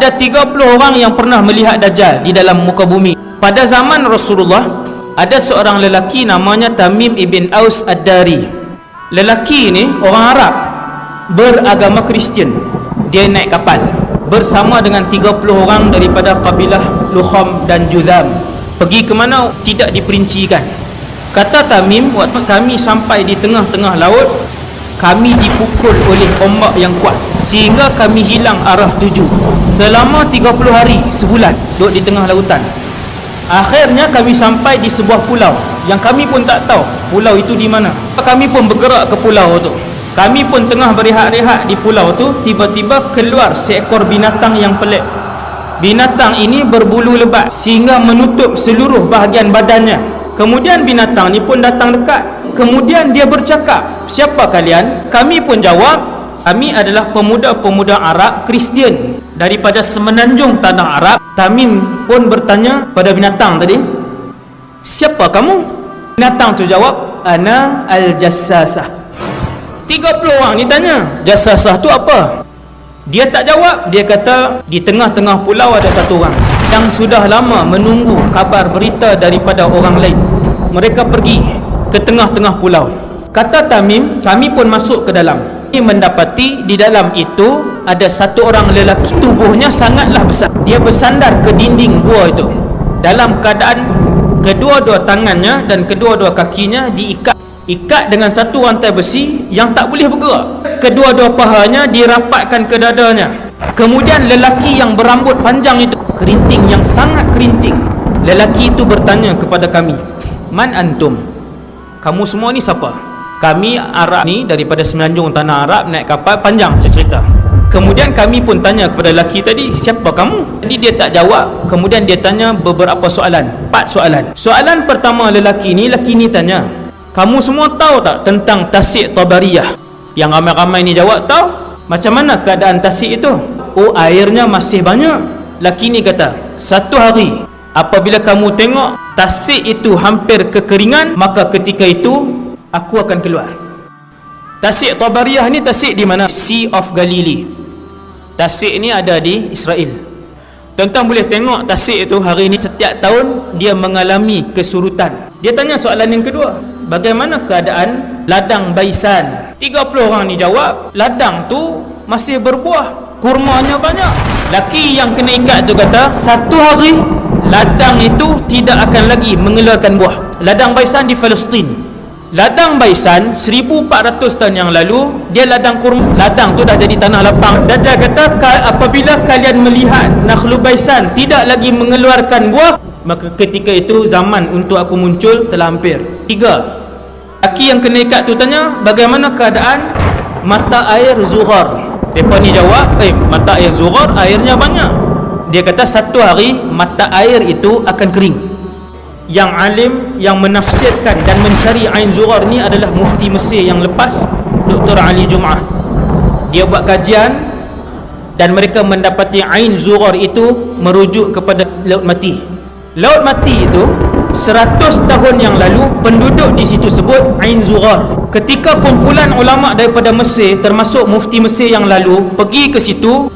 ada 30 orang yang pernah melihat Dajjal di dalam muka bumi. Pada zaman Rasulullah, ada seorang lelaki namanya Tamim ibn Aus Ad-Dari. Lelaki ini orang Arab, beragama Kristian. Dia naik kapal bersama dengan 30 orang daripada kabilah Lukham dan Judham. Pergi ke mana tidak diperincikan. Kata Tamim, waktu kami sampai di tengah-tengah laut, kami dipukul oleh ombak yang kuat sehingga kami hilang arah tuju. Selama 30 hari, sebulan duduk di tengah lautan. Akhirnya kami sampai di sebuah pulau yang kami pun tak tahu pulau itu di mana. Kami pun bergerak ke pulau itu. Kami pun tengah berehat-rehat di pulau tu, tiba-tiba keluar seekor binatang yang pelik. Binatang ini berbulu lebat sehingga menutup seluruh bahagian badannya. Kemudian binatang ni pun datang dekat. Kemudian dia bercakap, "Siapa kalian?" Kami pun jawab, "Kami adalah pemuda-pemuda Arab Kristian daripada semenanjung tanah Arab." Tamim pun bertanya pada binatang tadi, "Siapa kamu?" Binatang tu jawab, "Ana al-Jassasah." 30 orang ni tanya, "Jassasah tu apa?" Dia tak jawab. Dia kata, di tengah-tengah pulau ada satu orang yang sudah lama menunggu kabar berita daripada orang lain. Mereka pergi ke tengah-tengah pulau. Kata Tamim, kami pun masuk ke dalam. Kami mendapati di dalam itu ada satu orang lelaki, tubuhnya sangatlah besar. Dia bersandar ke dinding gua itu dalam keadaan kedua-dua tangannya dan kedua-dua kakinya diikat dengan satu rantai besi yang tak boleh bergerak. Kedua-dua pahanya dirapatkan ke dadanya. Kemudian lelaki yang berambut panjang itu, kerinting yang sangat kerinting. Lelaki itu bertanya kepada kami, "Man antum?" Kamu semua ni siapa? Kami Arab ni daripada semenanjung tanah Arab, naik kapal, panjang cerita. Kemudian kami pun tanya kepada lelaki tadi, "Siapa kamu?" Jadi dia tak jawab. Kemudian dia tanya beberapa soalan, 4 soalan. Soalan pertama lelaki ni tanya, "Kamu semua tahu tak tentang Tasik Tabariyah?" Yang ramai-ramai ni jawab, "Tahu." "Macam mana keadaan Tasik itu?" "Oh, airnya masih banyak." Lelaki ni kata, "Satu hari apabila kamu tengok Tasik itu hampir kekeringan, maka ketika itu aku akan keluar." Tasik Tabariyah ni tasik di mana? Sea of Galilee. Tasik ni ada di Israel. Tuan-tuan boleh tengok tasik itu hari ini setiap tahun dia mengalami kesurutan. Dia tanya soalan yang kedua, "Bagaimana keadaan ladang Baisan?" 30 orang ni jawab, "Ladang tu masih berbuah, kurmanya banyak." Laki yang kena ikat tu kata, "Satu hari ladang itu tidak akan lagi mengeluarkan buah." Ladang Baisan di Palestin. Ladang Baisan 1400 tahun yang lalu dia ladang kurma. Ladang tu dah jadi tanah lapang. Dan dia kata, apabila kalian melihat Nakhlu Baisan tidak lagi mengeluarkan buah, maka ketika itu zaman untuk aku muncul telah hampir. 3. Laki yang kena ikat tu tanya, "Bagaimana keadaan mata air Zuhar?" Mereka ni jawab, "Mata air Zuhar airnya banyak." Dia kata, "Satu hari mata air itu akan kering." Yang alim yang menafsirkan dan mencari Ain Zuhar ni adalah mufti Mesir yang lepas, Dr. Ali Jum'ah. Dia buat kajian dan mereka mendapati Ain Zuhar itu merujuk kepada Laut Mati. Laut Mati itu 100 tahun yang lalu penduduk di situ sebut Ain Zuhar. Ketika kumpulan ulama daripada Mesir termasuk mufti Mesir yang lalu pergi ke situ,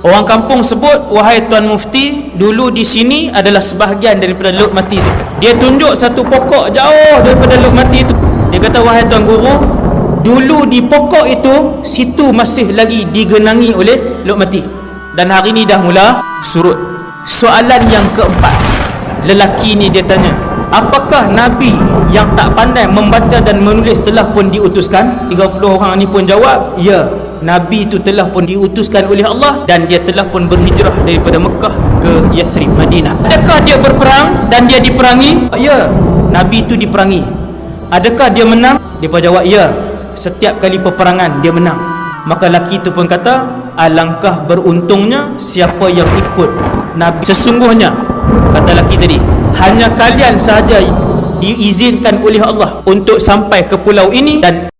orang kampung sebut, "Wahai Tuan Mufti, dulu di sini adalah sebahagian daripada Laut Mati itu." Dia tunjuk satu pokok jauh daripada Laut Mati itu. Dia kata, "Wahai Tuan Guru, dulu di pokok itu, situ masih lagi digenangi oleh Laut Mati. Dan hari ini dah mula surut." Soalan yang keempat, lelaki ni dia tanya, "Apakah Nabi yang tak pandai membaca dan menulis telah pun diutuskan?" 30 orang ni pun jawab, "Ya, Nabi itu telah pun diutuskan oleh Allah dan dia telah pun berhijrah daripada Mekah ke Yathrib, Madinah." "Adakah dia berperang dan dia diperangi?" "Ya, Nabi itu diperangi." "Adakah dia menang?" Dia pun jawab, "Ya, setiap kali peperangan dia menang." Maka lelaki itu pun kata, "Alangkah beruntungnya siapa yang ikut Nabi. Sesungguhnya," kata lelaki tadi, "hanya kalian sahaja diizinkan oleh Allah untuk sampai ke pulau ini dan